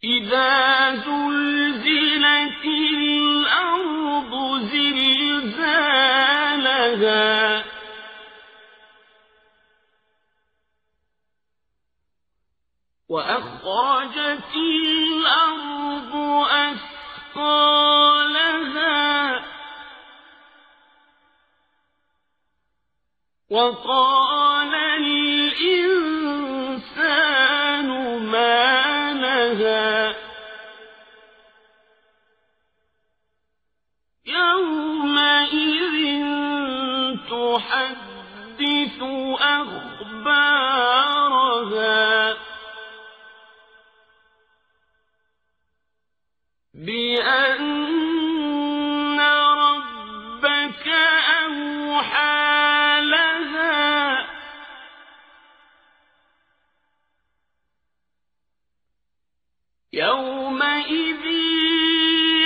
إذا زلزلت الأرض زلزالها وأخرجت الأرض أثقالها وقال الإنسان ما لها يومئذ تحدث أخبارها بأن ربك أوحى لها يومئذ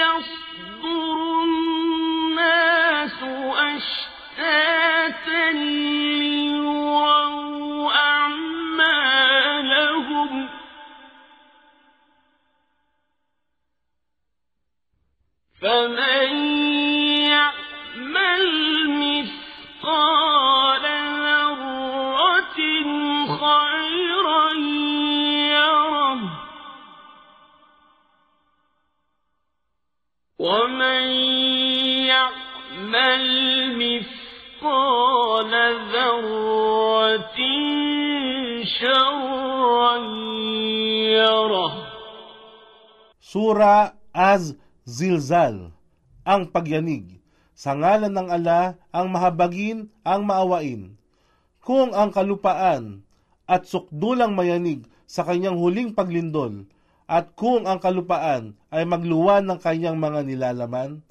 يصدر الناس أشتاتا ليروا أعمالهم فمن يعمل مثقال ذرة خيرا يره ومن يعمل مثقال ذرة شرا يره. Sura Az-Zilzal, ang pagyanig. Sa ngalan ng Ala, ang mahabagin, ang maawain. Kung ang kalupaan at sukdulang mayanig sa kanyang huling paglindol, at kung ang kalupaan ay magluwan ng kanyang mga nilalaman,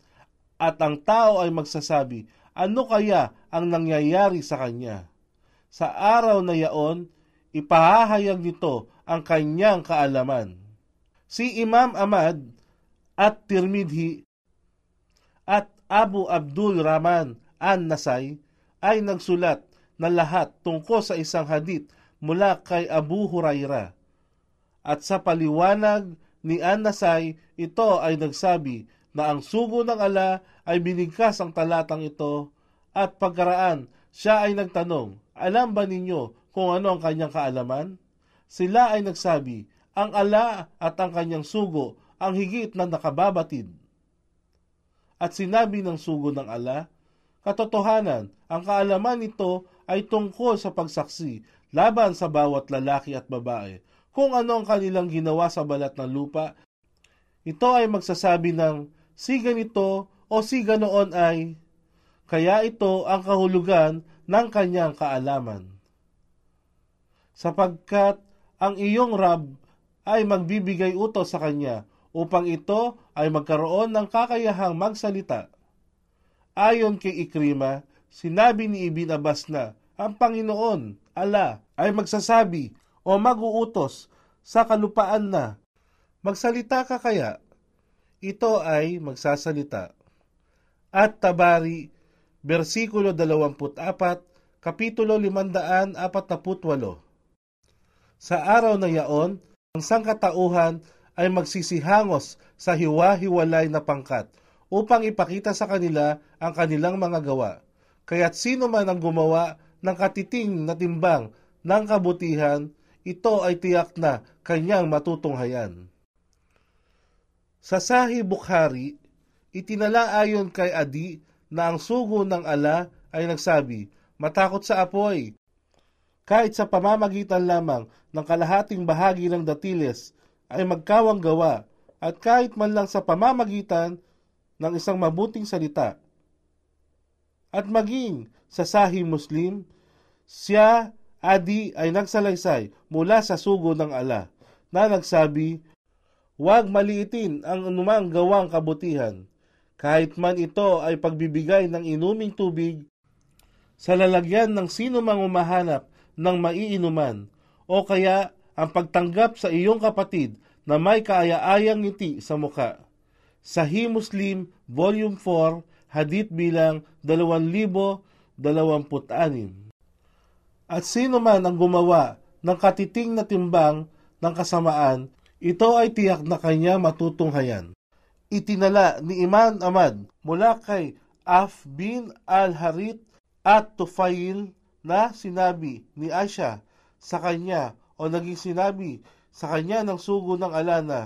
at ang tao ay magsasabi, ano kaya ang nangyayari sa kanya? Sa araw na yaon, ipahahayag nito ang kanyang kaalaman. Si Imam Ahmad at Tirmidhi at Abu Abdul Rahman an-Nasai ay nagsulat na lahat tungkol sa isang hadith mula kay Abu Hurairah. At sa paliwanag ni an-Nasai, ito ay nagsabi na ang sugo ng Ala ay binigkas ang talatang ito at pagkaraan siya ay nagtanong, alam ba ninyo kung ano ang kanyang kaalaman? Sila ay nagsabi, ang Ala at ang kanyang sugo ang higit na nakababatid. At sinabi ng sugo ng Ala, katotohanan, ang kaalaman nito ay tungkol sa pagsaksi laban sa bawat lalaki at babae. Kung ano ang kanilang ginawa sa balat ng lupa, ito ay magsasabi ng si ganito o si ganoon ay, kaya ito ang kahulugan ng kanyang kaalaman. Sapagkat ang iyong Rab ay magbibigay utos sa kanya upang ito ay magkaroon ng kakayahang magsalita. Ayon kay Ikrima, sinabi ni Ibn Abbas na ang Panginoon, Allah, ay magsasabi o mag-uutos sa kalupaan na, magsalita ka kaya? Ito ay magsasalita. At Tabari, versikulo 24, kapitulo 548. Sa araw na yaon, ang sangkatauhan ay magsisihangos sa hiwa-hiwalay na pangkat upang ipakita sa kanila ang kanilang mga gawa. Kaya't sino man ang gumawa ng katiting na timbang ng kabutihan, ito ay tiyak na kanyang matutunghayan. Sa Sahih Bukhari, itinala ayon kay Adi na ang sugo ng Ala ay nagsabi, matakot sa apoy. Kahit sa pamamagitan lamang ng kalahating bahagi ng datiles ay magkawang gawa at kahit man lang sa pamamagitan ng isang mabuting salita. At maging sa Sahih Muslim, siya, Adi, ay nagsalaysay mula sa sugo ng Ala na nagsabi, huwag maliitin ang anumang gawang kabutihan, kahit man ito ay pagbibigay ng inuming tubig sa lalagyan ng sino mang umahanap ng maiinuman, o kaya ang pagtanggap sa iyong kapatid na may kaaya-ayang ngiti sa muka. Sahih Muslim, Volume 4, Hadith bilang 2026. At sino man ang gumawa ng katiting na timbang ng kasamaan, Ito ay tiyak na kanya matutunghayan. Itinala ni Imam Ahmad mula kay Af bin al-Harith at Tufail na sinabi ni Aisha sa kanya o naging sinabi sa kanya ng sugo ng ala na,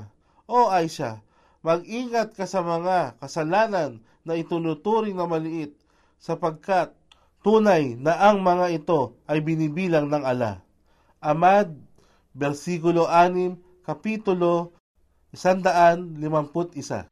"O Aisha, mag-ingat ka sa mga kasalanan na itunuturing na maliit sapagkat tunay na ang mga ito ay binibilang ng ala." Ahmad, versikulo 6, kapitulo 151.